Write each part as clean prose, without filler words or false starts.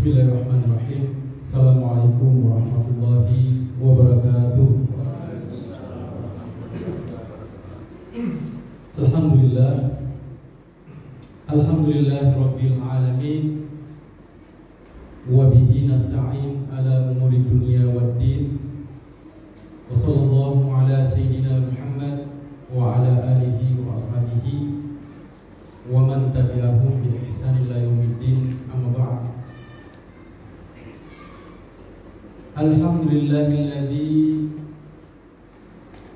Bismillahirrahmanirrahim. Assalamualaikum warahmatullahi wabarakatuh. Alhamdulillah rabbil alamin. Wa bihi nasta'in ala umuri dunya waddin. Wa sallallahu ala sayyidina Muhammad wa ala alihi wa ashabihi wa man tabi'ahum bi ihsan ila yaumiddin. Amma ba'd. Alhamdulillahilladzi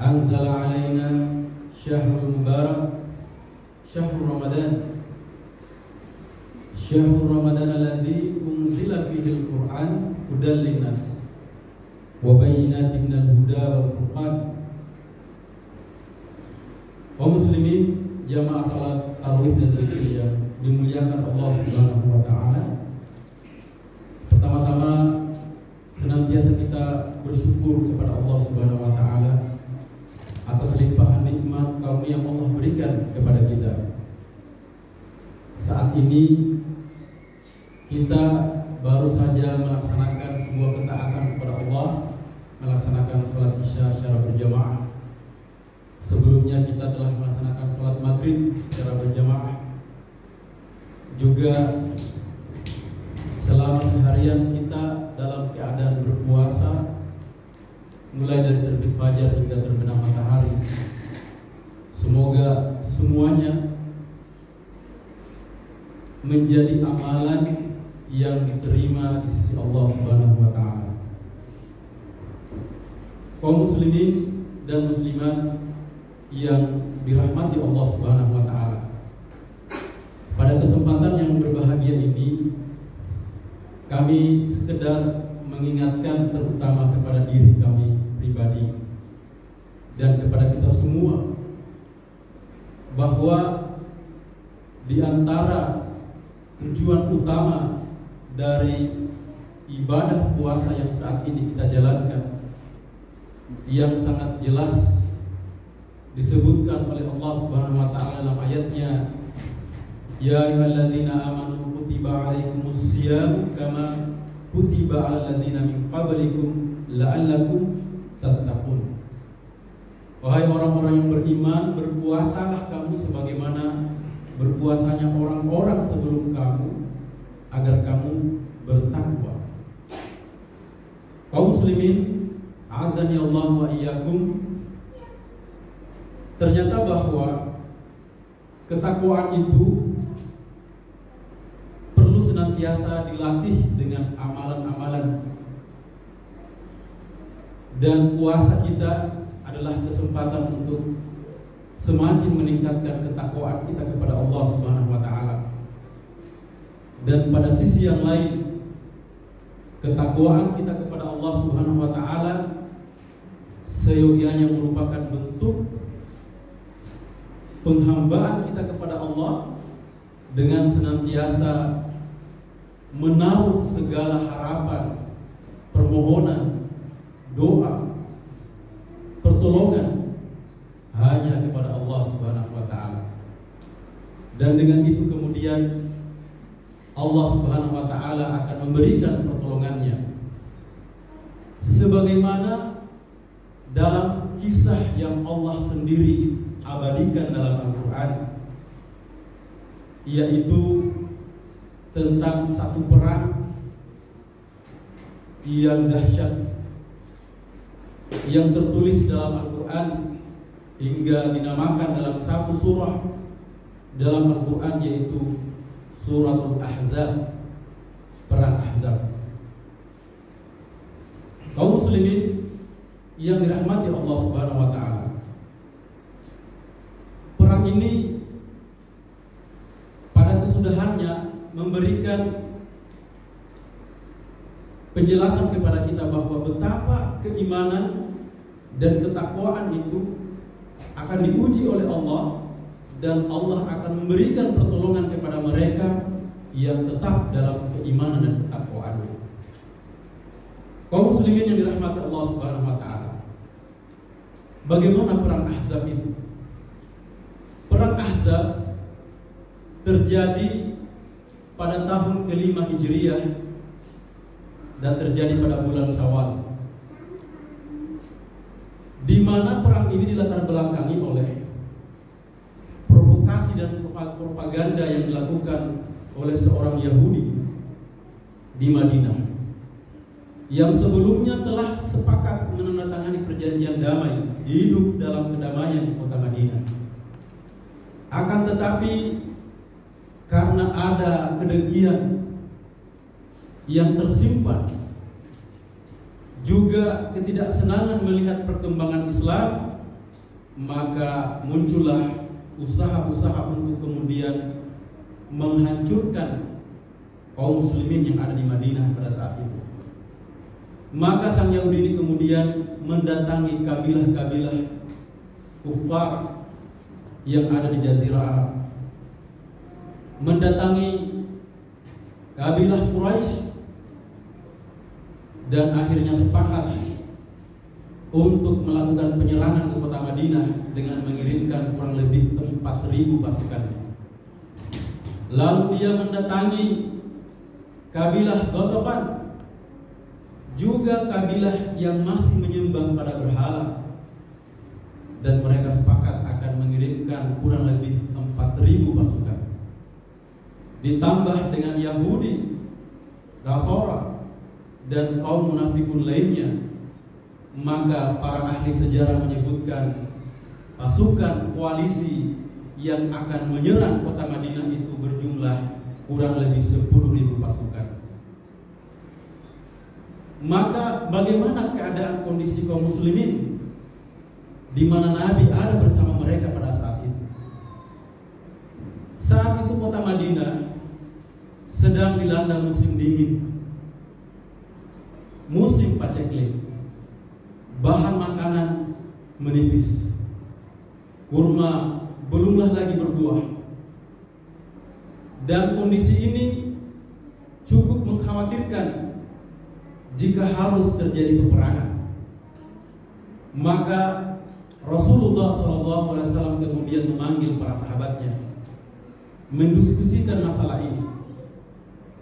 anzala alaina syahrul mubarak syahrul ramadan alladzi unzila fihi al-Qur'an hudan linnas wa bayyinatin minal huda wal furqan. Kaum muslimin jamaah salat tarawih dan zikir yang dimuliakan Allah Subhanahu wa taala. Pertama-tama senantiasa kita bersyukur kepada Allah Subhanahu wa taala atas limpahan nikmat karunia yang Allah berikan kepada kita. Saat ini kita baru saja melaksanakan sebuah ketaatan kepada Allah, melaksanakan salat Isya secara berjamaah. Sebelumnya kita telah melaksanakan salat Maghrib secara berjamaah. Juga selama seharian kita dalam keadaan berpuasa, mulai dari terbit fajar hingga terbenam matahari. Semoga semuanya menjadi amalan yang diterima di sisi Allah Subhanahu wa taala. Kaum muslimin dan muslimat yang dirahmati Allah Subhanahu wa taala. Pada kesempatan yang berbahagia ini, kami sekedar mengingatkan terutama kepada diri kami pribadi dan kepada kita semua bahwa di antara tujuan utama dari ibadah puasa yang saat ini kita jalankan, yang sangat jelas disebutkan oleh Allah Subhanahu wa taala dalam ayatnya, ya ayyuhalladzina amanu kutiba alaikumus syiyam kama kutiba alal ladzina min qablikum la'allakum tattaqun. Wahai orang-orang yang beriman, berpuasalah kamu sebagaimana berpuasanya orang-orang sebelum kamu, agar kamu bertakwa. Kaum muslimin, azani Allah wa iyyakum. Ternyata bahwa ketakwaan itu perlu senantiasa dilatih dengan amalan-amalan. Dan puasa kita adalah kesempatan untuk semakin meningkatkan ketakwaan kita kepada Allah Subhanahu wa taala. Dan pada sisi yang lain, ketakwaan kita kepada Allah Subhanahu wa taala seyogianya merupakan bentuk penghambaan kita kepada Allah dengan senantiasa menaruh segala harapan, permohonan, doa, pertolongan hanya kepada Allah Subhanahu wa taala. Dan dengan itu kemudian Allah Subhanahu wa taala akan memberikan pertolongannya. Sebagaimana dalam kisah yang Allah sendiri abadikan dalam Al-Quran, yaitu tentang satu perang yang dahsyat yang tertulis dalam Al-Quran hingga dinamakan dalam satu surah dalam Al-Quran, yaitu Suratul Ahzab, perang Ahzab. Kaum muslimin yang dirahmati Allah Subhanahu wa taala, perang ini pada kesudahannya memberikan penjelasan kepada kita bahwa betapa keimanan dan ketakwaan itu akan diuji oleh Allah, dan Allah akan memberikan pertolongan kepada mereka yang tetap dalam keimanan dan ketakwaan. Kaum muslimin yang dirahmati Allah Subhanahu wa taala, bagaimana perang Ahzab itu? Perang Ahzab terjadi pada tahun ke-5 Hijriah dan terjadi pada bulan Syawal, di mana perang ini dilatar belakangi oleh provokasi dan propaganda yang dilakukan oleh seorang Yahudi di Madinah, yang sebelumnya telah sepakat menandatangani perjanjian damai, hidup dalam kedamaian di kota Madinah. Akan tetapi karena ada kedengkian yang tersimpan, juga ketidaksenangan melihat perkembangan Islam, maka muncullah usaha-usaha untuk kemudian menghancurkan kaum muslimin yang ada di Madinah pada saat itu. Maka sang Yahudi ini kemudian mendatangi kabilah-kabilah kufar yang ada di Jazirah Arab, mendatangi kabilah Quraisy, dan akhirnya sepakat untuk melakukan penyerangan ke kota Madinah dengan mengirimkan kurang lebih 4.000 pasukannya. Lalu dia mendatangi kabilah Ghatafan, juga kabilah yang masih menyembah pada berhala, dan mereka sepakat akan mengirimkan kurang lebih 4.000 pasukan. Ditambah dengan Yahudi, Nasara, dan kaum munafikun lainnya, maka para ahli sejarah menyebutkan pasukan koalisi yang akan menyerang kota Madinah itu berjumlah kurang lebih 10.000 pasukan. Maka bagaimana keadaan kondisi kaum muslimin di mana Nabi ada bersama mereka pada saat itu? Saat itu kota Madinah sedang dilanda musim dingin, musim paceklik, bahan makanan menipis, kurma belumlah lagi berbuah, dan kondisi ini cukup mengkhawatirkan jika harus terjadi peperangan. Maka Rasulullah SAW kemudian memanggil para sahabatnya, mendiskusikan masalah ini,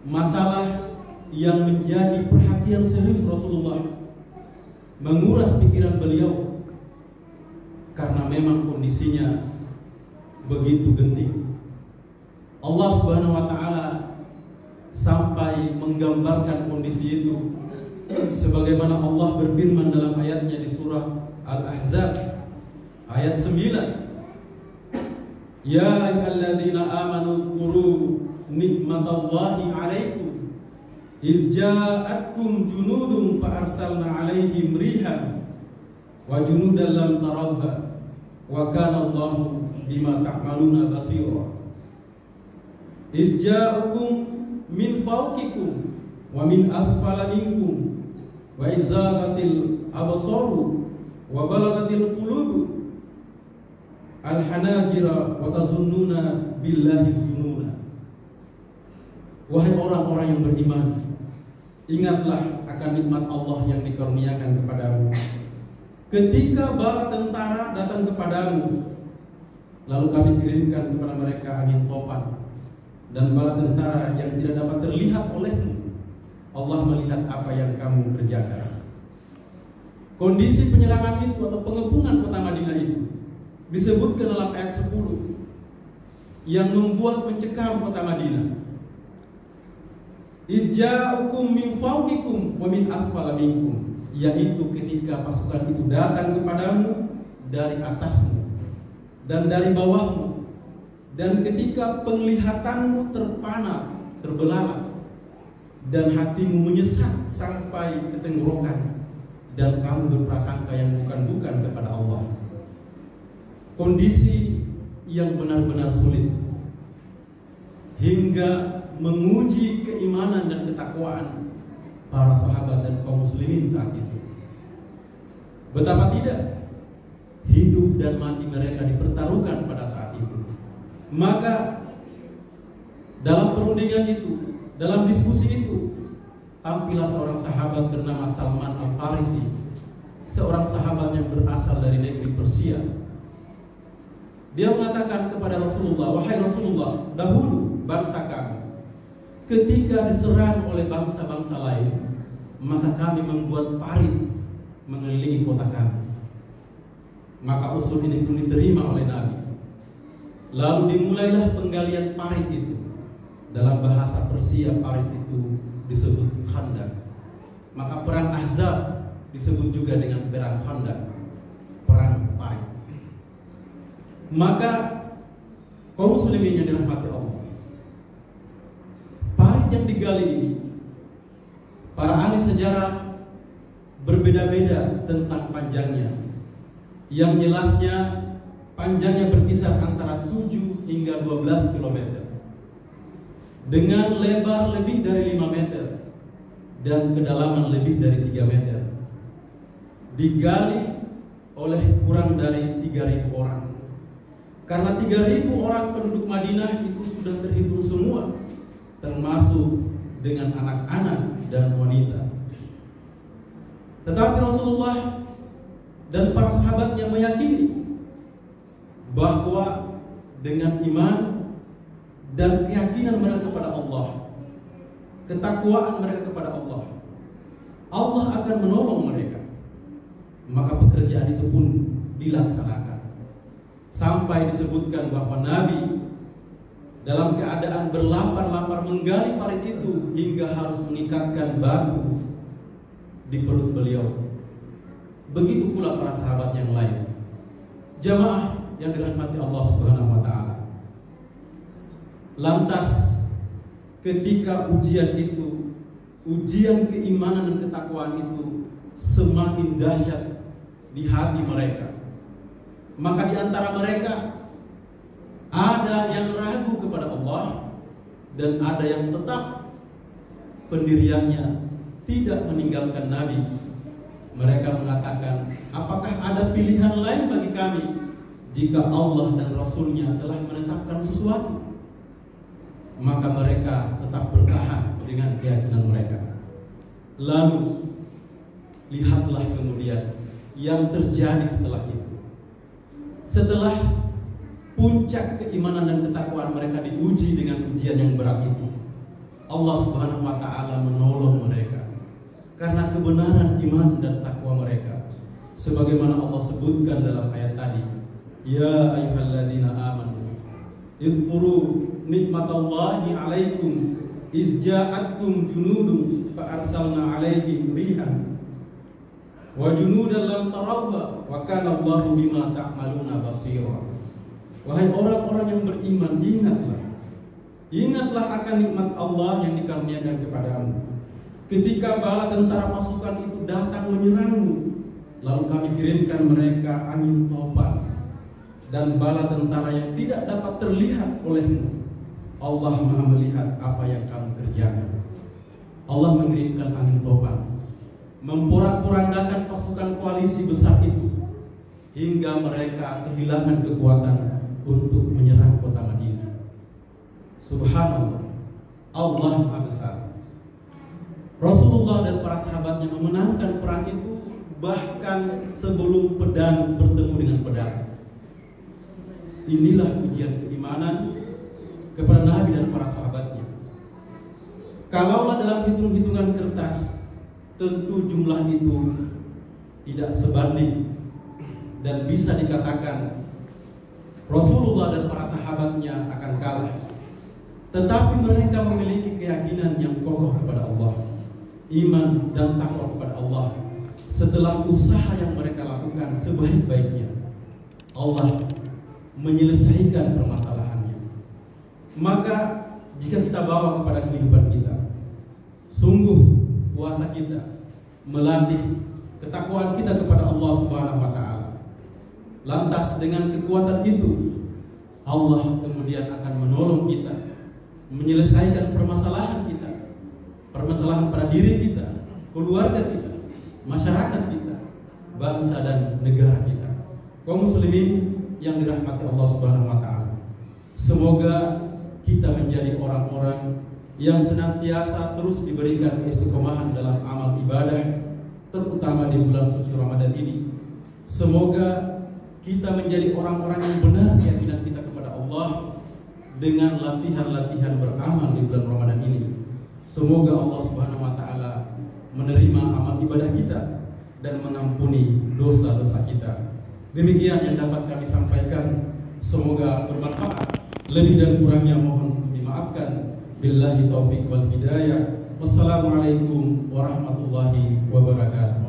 masalah yang menjadi perhatian serius Rasulullah, menguras pikiran beliau, karena memang kondisinya begitu genting. Allah Subhanahu wa Ta'ala sampai menggambarkan kondisi itu, sebagaimana Allah berfirman dalam ayatnya di surah Al-Ahzab ayat 9, Ya ayyuhalladzina amanu dzkuru nikmatallahi 'alaikum iz ja'atkum junudun fa arsalna 'alaihim rihan wa junudan lam tarawha wa kana Allahu bima ta'maluna basira. Iz ja'akum min fawqikum wa min asfala minkum wa izagatil absaru wa balagatil qulubu al-hanajira wa tazunnuna billahi zununa. Wahai orang-orang yang beriman, ingatlah akan nikmat Allah yang dikaruniakan kepadamu ketika bala tentara datang kepadamu, lalu kami kirimkan kepada mereka angin topan dan bala tentara yang tidak dapat terlihat olehmu. Allah melihat apa yang kamu kerjakan. Kondisi penyerangan itu atau pengepungan kota Madinah itu disebutkan dalam ayat 10 yang membuat mencekam kota Madinah. Ija'ukum min fawqikum wa min asfala minkum, yaitu ketika pasukan itu datang kepadamu dari atasmu dan dari bawahmu, dan ketika penglihatanmu terpana, terbelalak, dan hatimu menyesat sampai ke tenggorokan, dan kamu berprasangka yang bukan-bukan kepada Allah. Kondisi yang benar-benar sulit hingga menguji keimanan dan ketakwaan para sahabat dan kaum muslimin saat itu. Betapa tidak, hidup dan mati mereka dipertaruhkan pada saat itu. Maka dalam perundingan itu, dalam diskusi itu, tampillah seorang sahabat bernama Salman Al-Farisi, seorang sahabat yang berasal dari negeri Persia. Dia mengatakan kepada Rasulullah, wahai Rasulullah, dahulu bangsa kami ketika diserang oleh bangsa-bangsa lain, maka kami membuat parit mengelilingi kota kami. Maka usul ini pun diterima oleh Nabi. Lalu dimulailah penggalian parit itu. Dalam bahasa Persia parit itu disebut Khandaq. Maka perang Ahzab disebut juga dengan perang Khandaq, perang parit. Maka kaum muslimin yang dirahmati Allah, parit yang digali ini, para ahli sejarah berbeda-beda tentang panjangnya. Yang jelasnya panjangnya berkisar antara 7 hingga 12 km dengan lebar lebih dari 5 meter dan kedalaman lebih dari 3 meter. Digali oleh kurang dari 3.000 orang. Karena 3.000 orang penduduk Madinah itu sudah terhitung semua, termasuk dengan anak-anak dan wanita. Tetapi Rasulullah dan para sahabatnya meyakini bahwa dengan iman dan keyakinan mereka kepada Allah, ketakwaan mereka kepada Allah, Allah akan menolong mereka. Maka pekerjaan itu pun dilaksanakan. Sampai disebutkan bahwa Nabi dalam keadaan berlapar-lapar menggali parit itu hingga harus mengikatkan batu di perut beliau. Begitu pula para sahabat yang lain. Jamaah yang dirahmati Allah Subhanahu wa taala. Lantas ketika ujian itu, ujian keimanan dan ketakwaan itu semakin dahsyat di hati mereka, maka di antara mereka ada yang ragu kepada Allah dan ada yang tetap pendiriannya tidak meninggalkan Nabi. Mereka mengatakan, apakah ada pilihan lain bagi kami jika Allah dan Rasulnya telah menetapkan sesuatu? Maka mereka tetap bertahan dengan keyakinan mereka. Lalu lihatlah kemudian yang terjadi setelah itu. Setelah puncak keimanan dan ketakwaan mereka diuji dengan ujian yang berat itu, Allah Subhanahu wa taala menolong mereka karena kebenaran iman dan takwa mereka. Sebagaimana Allah sebutkan dalam ayat tadi, ya ayyuhalladzina amanu idhkuru nikmatallahi alaikum iz ja'atkum junudun fa arsalna alaihim rihan wa junudan lam tarawha wa kana Allahu bima ta'maluna basira. Wahai orang-orang yang beriman, ingatlah akan nikmat Allah yang dikaruniakan kepadamu ketika bala tentara pasukan itu datang menyerangmu, lalu kami kirimkan mereka angin topan dan bala tentara yang tidak dapat terlihat olehmu. Allah Maha melihat apa yang kamu kerjakan. Allah mengirimkan angin topan, memporak-porandakan pasukan koalisi besar itu hingga mereka kehilangan kekuatan untuk menyerang kota Madinah. Subhanallah, Allah Maha Besar. Rasulullah dan para sahabatnya memenangkan perang itu bahkan sebelum pedang bertemu dengan pedang. Inilah ujian keimanan kepada Nabi dan para sahabatnya. Kalaulah dalam hitung-hitungan kertas, tentu jumlah itu tidak sebanding dan bisa dikatakan Rasulullah dan para sahabatnya akan kalah. Tetapi mereka memiliki keyakinan yang kokoh kepada Allah, iman dan takwa kepada Allah. Setelah usaha yang mereka lakukan sebaik-baiknya, Allah menyelesaikan permasalahannya. Maka jika kita bawa kepada kehidupan kita, sungguh puasa kita melatih ketakwaan kita kepada Allah Subhanahu wa taala. Lantas dengan kekuatan itu, Allah kemudian akan menolong kita menyelesaikan permasalahan kita, permasalahan pada diri kita, keluarga kita, masyarakat kita, bangsa dan negara kita. Kaum muslimin yang dirahmati Allah Subhanahu wa taala, semoga kita menjadi orang-orang yang senantiasa terus diberikan keistiqomahan dalam amal ibadah, terutama di bulan suci Ramadan ini. Semoga kita menjadi orang-orang yang benar keyakinan kita kepada Allah dengan latihan-latihan beramal di bulan Ramadan ini. Semoga Allah Subhanahu wa taala menerima amal ibadah kita dan mengampuni dosa-dosa kita. Demikian yang dapat kami sampaikan, semoga bermanfaat. Lebih dan kurangnya mohon dimaafkan. Billahi taufiq wal hidayah. Wassalamualaikum warahmatullahi wabarakatuh.